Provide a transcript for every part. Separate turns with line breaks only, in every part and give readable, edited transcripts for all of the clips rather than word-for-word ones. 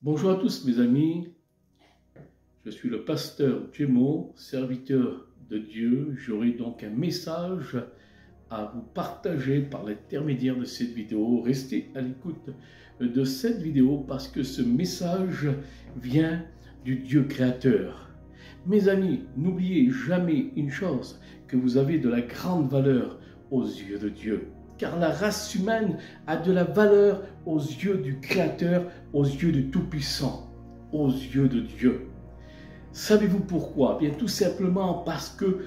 Bonjour à tous mes amis, je suis le pasteur Jemo, serviteur de Dieu. J'aurai donc un message à vous partager par l'intermédiaire de cette vidéo. Restez à l'écoute de cette vidéo parce que ce message vient du Dieu créateur. Mes amis, n'oubliez jamais une chose, que vous avez de la grande valeur aux yeux de Dieu. Car la race humaine a de la valeur aux yeux du Créateur, aux yeux du Tout-Puissant, aux yeux de Dieu. Savez-vous pourquoi? Bien tout simplement parce que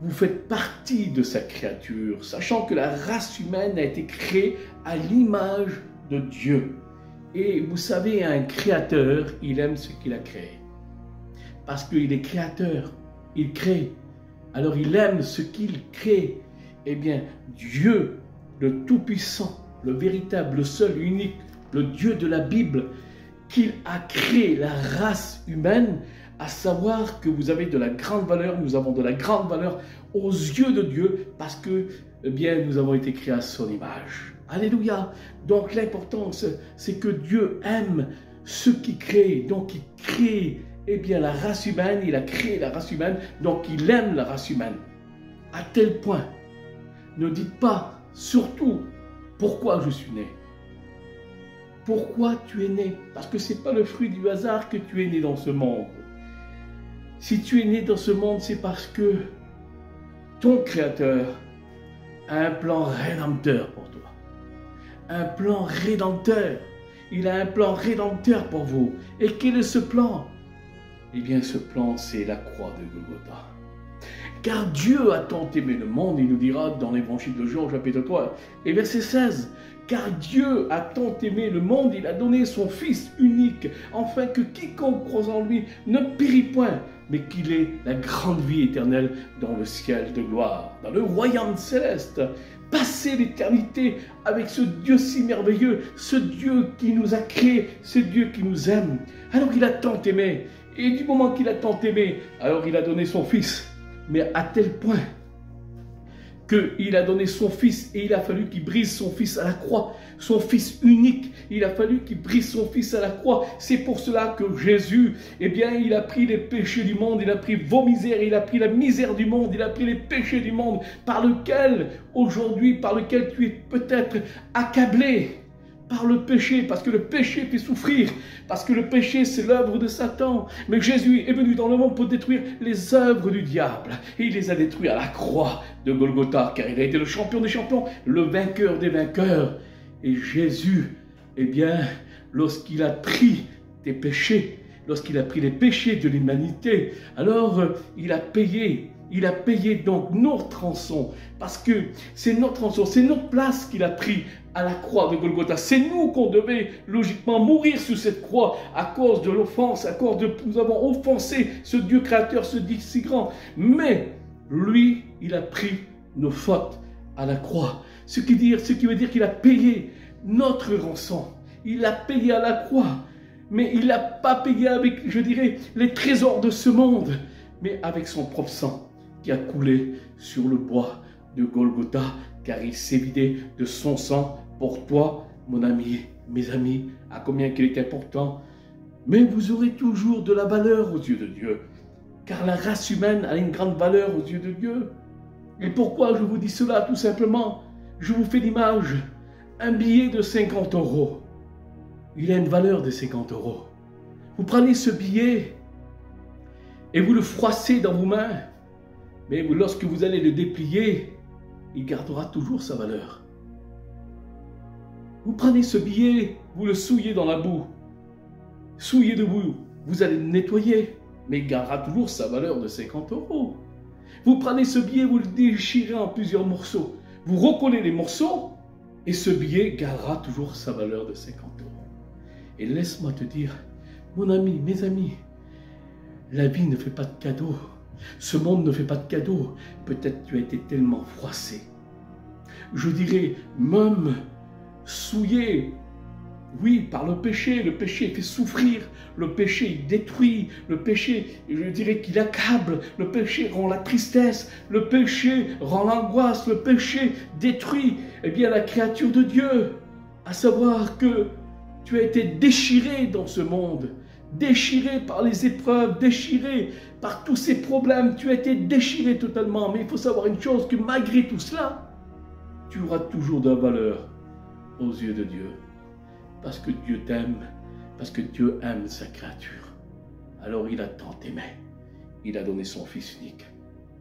vous faites partie de sa créature, sachant que la race humaine a été créée à l'image de Dieu. Et vous savez, un créateur, il aime ce qu'il a créé. Parce qu'il est créateur, il crée. Alors il aime ce qu'il crée. Eh bien, Dieu, le Tout-Puissant, le véritable, le seul, unique, le Dieu de la Bible, qu'il a créé la race humaine, à savoir que vous avez de la grande valeur, nous avons de la grande valeur aux yeux de Dieu, parce que, eh bien, nous avons été créés à son image. Alléluia! Donc l'importance, c'est que Dieu aime ce qu'il crée. Donc il crée, eh bien, la race humaine, il a créé la race humaine, donc il aime la race humaine. À tel point, ne dites pas, surtout, pourquoi je suis né. Pourquoi tu es né? Parce que ce n'est pas le fruit du hasard que tu es né dans ce monde. Si tu es né dans ce monde, c'est parce que ton Créateur a un plan rédempteur pour toi. Un plan rédempteur. Il a un plan rédempteur pour vous. Et quel est ce plan? Eh bien, ce plan, c'est la croix de Golgotha. Car Dieu a tant aimé le monde, il nous dira dans l'évangile de Jean, chapitre 3, et verset 16. Car Dieu a tant aimé le monde, il a donné son Fils unique, afin que quiconque croit en lui ne périt point, mais qu'il ait la grande vie éternelle dans le ciel de gloire, dans le royaume céleste. Passer l'éternité avec ce Dieu si merveilleux, ce Dieu qui nous a créés, ce Dieu qui nous aime. Alors il a tant aimé, et du moment qu'il a tant aimé, alors il a donné son Fils. Mais à tel point qu'il a donné son Fils et il a fallu qu'il brise son Fils à la croix, son Fils unique, il a fallu qu'il brise son Fils à la croix. C'est pour cela que Jésus, eh bien, il a pris les péchés du monde, il a pris vos misères, il a pris la misère du monde, il a pris les péchés du monde, par lequel, aujourd'hui, par lequel tu es peut-être accablé. Par le péché, parce que le péché fait souffrir, parce que le péché c'est l'œuvre de Satan. Mais Jésus est venu dans le monde pour détruire les œuvres du diable. Et il les a détruits à la croix de Golgotha, car il a été le champion des champions, le vainqueur des vainqueurs. Et Jésus, eh bien, lorsqu'il a pris tes péchés, lorsqu'il a pris les péchés de l'humanité, alors il a payé donc notre rançon, parce que c'est notre rançon, c'est notre place qu'il a pris à la croix de Golgotha. C'est nous qu'on devait logiquement mourir sur cette croix à cause de l'offense, à cause de nous avons offensé ce Dieu créateur, ce Dieu si grand. Mais lui, il a pris nos fautes à la croix. Ce qui veut dire qu'il a payé notre rançon. Il l'a payé à la croix. Mais il n'a pas payé avec, je dirais, les trésors de ce monde, mais avec son propre sang qui a coulé sur le bois de Golgotha, car il s'est vidé de son sang pour toi, mon ami, mes amis, à combien qu'il est important. Mais vous aurez toujours de la valeur aux yeux de Dieu, car la race humaine a une grande valeur aux yeux de Dieu. Et pourquoi je vous dis cela? Tout simplement, je vous fais l'image, un billet de 50 €, il a une valeur de 50 €. Vous prenez ce billet et vous le froissez dans vos mains, mais lorsque vous allez le déplier, il gardera toujours sa valeur. Vous prenez ce billet, vous le souillez dans la boue, souillez de boue, vous allez le nettoyer, mais il gardera toujours sa valeur de 50 €. Vous prenez ce billet, vous le déchirez en plusieurs morceaux, vous recollez les morceaux, et ce billet gardera toujours sa valeur de 50 €. Et laisse-moi te dire, mon ami, mes amis, la vie ne fait pas de cadeaux. Ce monde ne fait pas de cadeaux. Peut-être tu as été tellement froissé. Je dirais même souillé. Oui, par le péché. Le péché fait souffrir. Le péché détruit. Le péché, je dirais qu'il accable. Le péché rend la tristesse. Le péché rend l'angoisse. Le péché détruit, eh bien, la créature de Dieu. À savoir que Tu as été déchiré dans ce monde, déchiré par les épreuves, déchiré par tous ces problèmes. Tu as été déchiré totalement. Mais il faut savoir une chose, que malgré tout cela, tu auras toujours de la valeur aux yeux de Dieu. Parce que Dieu t'aime, parce que Dieu aime sa créature. Alors il a tant aimé. Il a donné son Fils unique.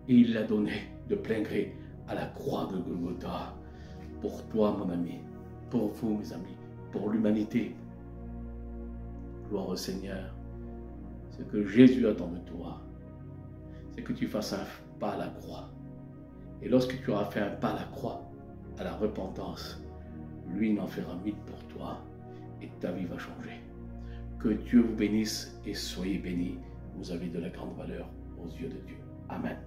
Et il l'a donné de plein gré à la croix de Golgotha. Pour toi, mon ami, pour vous, mes amis, pour l'humanité. Gloire au Seigneur. Ce que Jésus attend de toi, c'est que tu fasses un pas à la croix. Et lorsque tu auras fait un pas à la croix, à la repentance, lui n'en fera mille pour toi et ta vie va changer. Que Dieu vous bénisse et soyez bénis. Vous avez de la grande valeur aux yeux de Dieu. Amen.